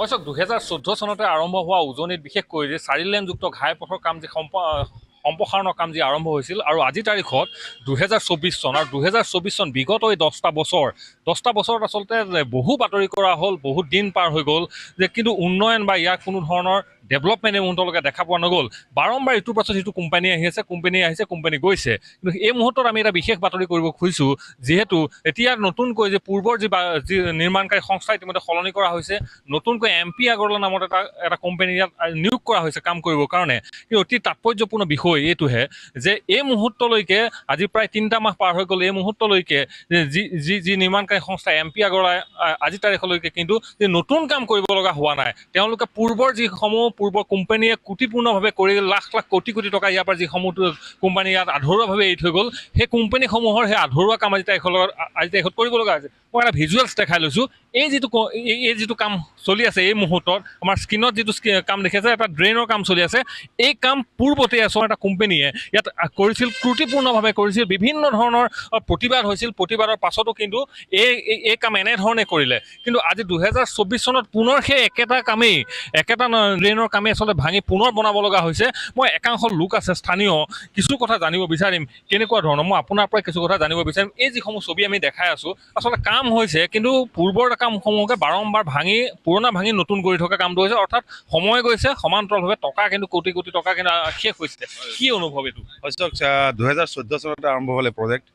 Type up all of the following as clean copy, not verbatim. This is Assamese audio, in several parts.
অৱশ্যে 2014 চনতে আৰম্ভ হোৱা উজনিত বিশেষকৈ যে 4 লেনযুক্ত ঘাইপথৰ কাম যে সম্প্ৰসাৰণৰ কাম যি আৰম্ভ হৈছিল আৰু আজিৰ তাৰিখত 2024 চন আৰু 2024 চন বিগত এই 10টা বছৰত আচলতে বহু বাতৰি কৰা হ'ল, বহুত দিন পাৰ হৈ গ'ল যে কিন্তু উন্নয়ন বা ইয়াৰ কোনো ধৰণৰ ডেভেলপমেণ্ট এই মুহূৰ্তলৈকে দেখা পোৱা নগ'ল। বাৰম্বাৰ ইটোৰ পাছত সিটো কোম্পানী আহিছে, কোম্পানী গৈছে। কিন্তু এই মুহূৰ্তত আমি এটা বিশেষ বাতৰি কৰিব খুজিছোঁ, যিহেতু এতিয়া নতুনকৈ যে পূৰ্বৰ যি নিৰ্মাণকাৰী সংস্থা ইতিমধ্যে সলনি কৰা হৈছে, নতুনকৈ MP আগৰৱালা নামত এটা কোম্পানী ইয়াত নিয়োগ কৰা হৈছে কাম কৰিবৰ কাৰণে। কিন্তু অতি তাৎপৰ্যপূৰ্ণ বিষয় এইটোহে যে এই মুহূৰ্তলৈকে আজি প্ৰায় 3টা মাহ পাৰ হৈ গ'ল, এই মুহূৰ্তলৈকে যি নিৰ্মাণকাৰী সংস্থা MP আগৰৱালা আজিৰ তাৰিখলৈকে কিন্তু নতুন কাম কৰিব লগা হোৱা নাই। তেওঁলোকে পূৰ্বৰ কোম্পানীয়ে কোটিপূৰ্ণভাৱে কৰি লাখ কোটি টকা ইয়াৰ পৰা যিসমূহ কোম্পানী ইয়াত আধৰুৱাভাৱে এৰি থৈ গ'ল, সেই কোম্পানীসমূহৰ সেই আধৰুৱা কাম আজি তাৰিখত কৰিব লগা হৈছে। মই এটা ভিজুৱেলছ দেখাই লৈছোঁ। এই যিটো কাম চলি আছে এই মুহূৰ্তত আমাৰ স্ক্ৰীণত যিটো কাম দেখি আছে, এটা ড্ৰেইনৰ কাম চলি আছে। এই কাম পূৰ্বতে আচলতে এটা কোম্পানীয়ে ইয়াত কৰিছিল, ত্ৰুটিপূৰ্ণভাৱে কৰিছিল, বিভিন্ন ধৰণৰ প্ৰতিবাদ হৈছিল। প্ৰতিবাদৰ পাছতো কিন্তু এই কাম এনেধৰণে কৰিলে। কিন্তু আজি 2024 চনত পুনৰ সেই একেটা ড্ৰেইনৰ কামেই আচলতে ভাঙি পুনৰ বনাব লগা হৈছে। মই একাংশ লোক আছে স্থানীয়, কিছু কথা জানিব বিচাৰিম কেনেকুৱা ধৰণৰ। মই আপোনাৰ পৰাই কিছু কথা জানিব বিচাৰিম। এই যিসমূহ ছবি আমি দেখাই আছোঁ, আচলতে কাম হৈছে কিন্তু পূৰ্বৰ কামসমূহকে বাৰম্বাৰ পুৰণা ভাঙি নতুন কৰি থকা কামটো হৈছে। অৰ্থাৎ সময় গৈছে, সমান্তৰালভাৱে টকা কিন্তু কোটি টকা কিন্তু শেষ হৈছে। কি অনুভৱ এইটো? 2014 চনতে আৰম্ভ হ'ল এই প্ৰজেক্ট।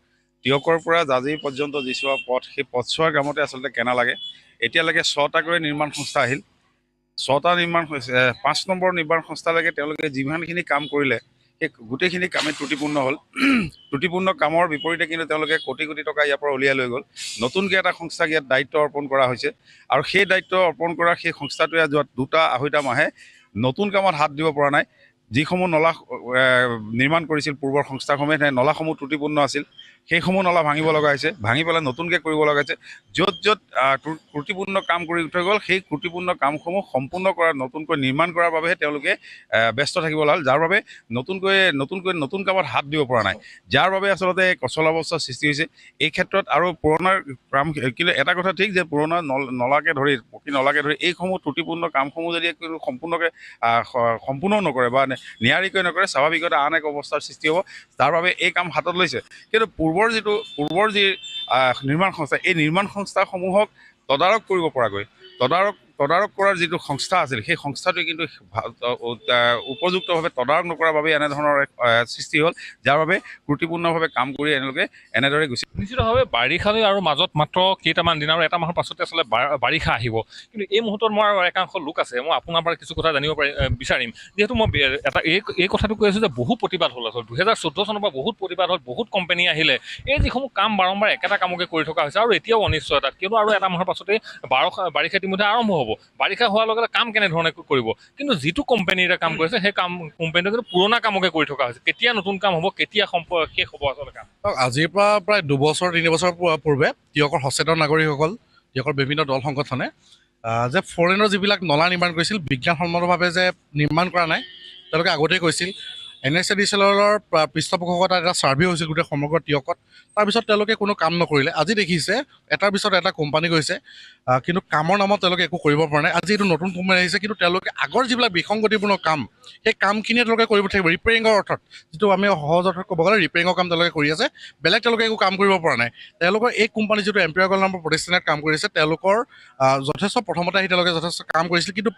তিয়কৰ পৰা জাঁজি পৰ্যন্ত যিছোৱা পথ, সেই পথছোৱাৰ কামতে আচলতে কেনা লাগে। এতিয়ালৈকে 6টাকৈ নিৰ্মাণ সংস্থা আহিল, 6টা নিৰ্মাণ হৈছে। 5 নম্বৰ নিৰ্মাণ সংস্থালৈকে তেওঁলোকে যিমানখিনি কাম কৰিলে সেই গোটেইখিনি কামেই ত্ৰুটিপূৰ্ণ হ'ল। ত্ৰুটিপূৰ্ণ কামৰ বিপৰীতে কিন্তু তেওঁলোকে কোটি টকা ইয়াৰ পৰা উলিয়াই লৈ গ'ল। নতুনকৈ এটা সংস্থাক ইয়াত দায়িত্ব অৰ্পণ কৰা হৈছে আৰু সেই দায়িত্ব অৰ্পণ কৰা সেই সংস্থাটোৱে যোৱা 2-2.5 মাহে নতুন কামত হাত দিব পৰা নাই। যিসমূহ নলা নিৰ্মাণ কৰিছিল পূৰ্বৰ সংস্থাসমূহে, সেই নলাসমূহ ত্ৰুটিপূৰ্ণ আছিল। সেইসমূহ নলা ভাঙিব লগা হৈছে, ভাঙি পেলাই নতুনকৈ কৰিব লগা হৈছে। য'ত ত্ৰুটিপূৰ্ণ কাম কৰি থৈ গ'ল, সেই ত্ৰুটিপূৰ্ণ কামসমূহ সম্পূৰ্ণ নতুনকৈ নিৰ্মাণ কৰাৰ বাবেহে তেওঁলোকে ব্যস্ত থাকিব লাগিল, যাৰ বাবে নতুন কামত হাত দিব পৰা নাই, যাৰ বাবে আচলতে কচলাৱস্থাৰ সৃষ্টি হৈছে। এই ক্ষেত্ৰত আৰু পুৰণাৰ কাম, কিন্তু এটা কথা ঠিক যে পুৰণা পকী নলাকে ধৰি এইসমূহ ত্ৰুটিপূৰ্ণ কামসমূহ যদি সম্পূৰ্ণ নকৰে বা নিয়াৰিকৈ নকৰে, স্বাভাৱিকতে আন এক অৱস্থাৰ সৃষ্টি হ'ব। তাৰ বাবে এই কাম হাতত লৈছে। কিন্তু পূৰ্বৰ যি নিৰ্মাণ সংস্থা, এই নিৰ্মাণ সংস্থাসমূহক তদাৰক কৰিব পৰাকৈ তদাৰক কৰাৰ যিটো সংস্থা আছিল, সেই সংস্থাটোৱে কিন্তু উপযুক্তভাৱে তদাৰক নকৰাৰ বাবে এনেধৰণৰ সৃষ্টি হ'ল, যাৰ বাবে ত্ৰুটিপূৰ্ণভাৱে কাম কৰি এনেদৰে গুচি। নিশ্চিতভাৱে বাৰিষালৈ আৰু মাজত মাত্ৰ কেইটামান দিন আৰু এটা মাহৰ পাছতে আচলতে বাৰিষা আহিব। কিন্তু এই মুহূৰ্তত মই আৰু একাংশ লোক আছে, মই আপোনাৰ পৰা কিছু কথা জানিব বিচাৰিম। যিহেতু মই এই কথাটো কৈ আছোঁ যে বহু প্ৰতিবাদ হ'ল আচলতে 2014 চনৰ পৰা বহুত প্ৰতিবাদ হ'ল, বহুত কোম্পানী আহিলে। এই যিসমূহ কাম বাৰম্বাৰ একেটা কামকে কৰি থকা হৈছে আৰু এতিয়াও অনিশ্চয়তা, কিয়নো আৰু এটা মাহৰ পাছতেই বাৰিষা ইতিমধ্যে আৰম্ভ হ'ব। বাৰিষা হোৱাৰ লগে লগে কাম কেনেধৰণে কৰিব। কিন্তু যিটো কোম্পানী এতিয়া কাম কৰিছে, সেই কোম্পানীটো কিন্তু পুৰণা কামকে কৰি থকা হৈছে। কেতিয়া নতুন কাম হ'ব, কেতিয়া শেষ হ'ব আচলতে কাম? আজিৰ পৰা প্ৰায় 2-3 বছৰ পূৰ্বে তিয়কৰ সচেতন নাগৰিকসকল, তিয়কৰ বিভিন্ন দল সংগঠনে যে 4 লেনৰ যিবিলাক নলা নিৰ্মাণ কৰিছিল, বিজ্ঞানসন্মতভাৱে যে নিৰ্মাণ কৰা নাই, তেওঁলোকে আগতেই কৈছিল। NSADCL পৃষ্ঠপোষকতাত এটা ছাৰ্ভে হৈছিল গোটেই সমগ্ৰ তিয়কত। তাৰপিছত তেওঁলোকে কোনো কাম নকৰিলে। আজি দেখিছে এটাৰ পিছত এটা কোম্পানী গৈছে, কিন্তু কামৰ নামত তেওঁলোকে একো কৰিব পৰা নাই। আজি এইটো নতুন কোম্পানী আহিছে, কিন্তু তেওঁলোকে আগৰ যিবিলাক বিসংগতিপূৰ্ণ কাম, সেই কামখিনিয়ে তেওঁলোকে কৰিব থাকিব। ৰিপেয়াৰিঙৰ অৰ্থত, যিটো আমি সহজ অৰ্থত ক'ব গ'লে ৰিপেয়াৰিঙৰ কাম তেওঁলোকে কৰি আছে, বেলেগ তেওঁলোকে একো কাম কৰিব পৰা নাই। তেওঁলোকৰ এই কোম্পানী যিটো MP আগৰৱালা নামৰ প্ৰতিষ্ঠানত কাম কৰিছে, তেওঁলোকৰ প্ৰথমতে আহি তেওঁলোকে যথেষ্ট কাম কৰিছিল। কিন্তু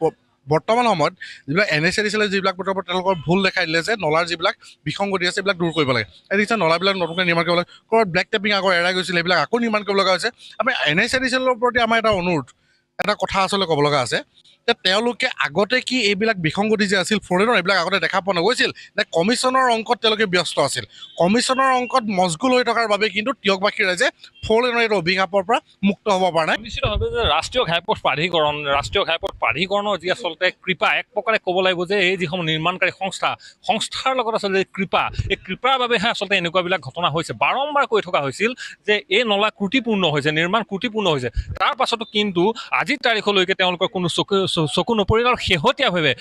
বৰ্তমান সময়ত যিবিলাক NSADCL যিবিলাক তেওঁলোকৰ ভুল দেখাই দিলে যে নলাৰ যিবিলাক বিসংগতি আছে এইবিলাক দূৰ কৰিব লাগে। এই দেখিছে নলাবিলাক নতুনকৈ নিৰ্মাণ কৰিব লাগে, ক'ৰবাত ব্লেক টেপিং আগৰ এৰাই গৈছিল, সেইবিলাক আকৌ নিৰ্মাণ কৰিব লগা হৈছে। আমি NSADCL প্ৰতি আমাৰ এটা অনুৰোধ, এটা কথা আচলতে ক'ব লগা আছে যে তেওঁলোকে আগতে কি এইবিলাক বিসংগতি যে আছিল 4 লেনৰ, এইবিলাক আগতে দেখা পোৱা নগৈছিল নে কমিশ্যনৰ অংকত তেওঁলোকে ব্যস্ত আছিল? কমিশ্যনৰ অংকত মচগুল হৈ থকাৰ বাবে কিন্তু তিয়কবাসী ৰাইজে 4 লেনৰ এই অভিশাপৰ পৰা মুক্ত হ'ব পৰা নাই। নিশ্চিতভাৱে যে ৰাষ্ট্ৰীয় ঘাইপথ প্ৰাধিকৰণৰ যি আচলতে কৃপা, এক প্ৰকাৰে ক'ব লাগিব যে এই যিসমূহ নিৰ্মাণকাৰী সংস্থাৰ লগত আচলতে এই কৃপাৰ বাবেহে আচলতে এনেকুৱাবিলাক ঘটনা হৈছে। বাৰম্বাৰ কৈ থকা হৈছিল যে এই নলা ত্ৰুটিপূৰ্ণ হৈছে, নিৰ্মাণ ত্ৰুটিপূৰ্ণ হৈছে। তাৰ পাছতো কিন্তু আজিৰ তাৰিখলৈকে তেওঁলোকৰ কোনো চকু নপৰিল আৰু শেহতীয়াভাৱে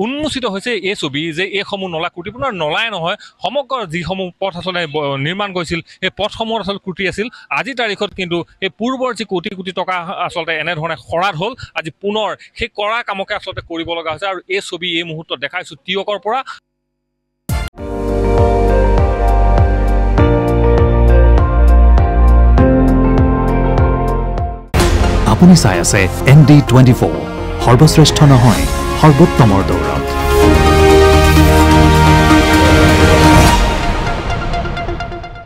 উন্মোচিত হৈছে এই ছবি যে এইসমূহ নলা ত্ৰুটিপূৰ্ণ নলাই নহয়, সমগ্ৰ যিসমূহ পথ আচলতে নিৰ্মাণ কৰিছিল সেই পথসমূহত আচলতে ত্ৰুটি আছিল। আজিৰ তাৰিখত কিন্তু এই পূৰ্বৰ যি কোটি কোটি টকা আচলতে এনেধৰণে খৰাত হ'ল, আজি পুনৰ সেই কৰা কামকে আচলতে কৰিব লগা হৈছে। আৰু এই ছবি এই মুহূৰ্তত দেখাইছোঁ টিয়কৰ পৰা। আপুনি চাই আছে ND24, সৰ্বশ্ৰেষ্ঠ নহয় সৰ্বোত্তমৰ দৌৰ।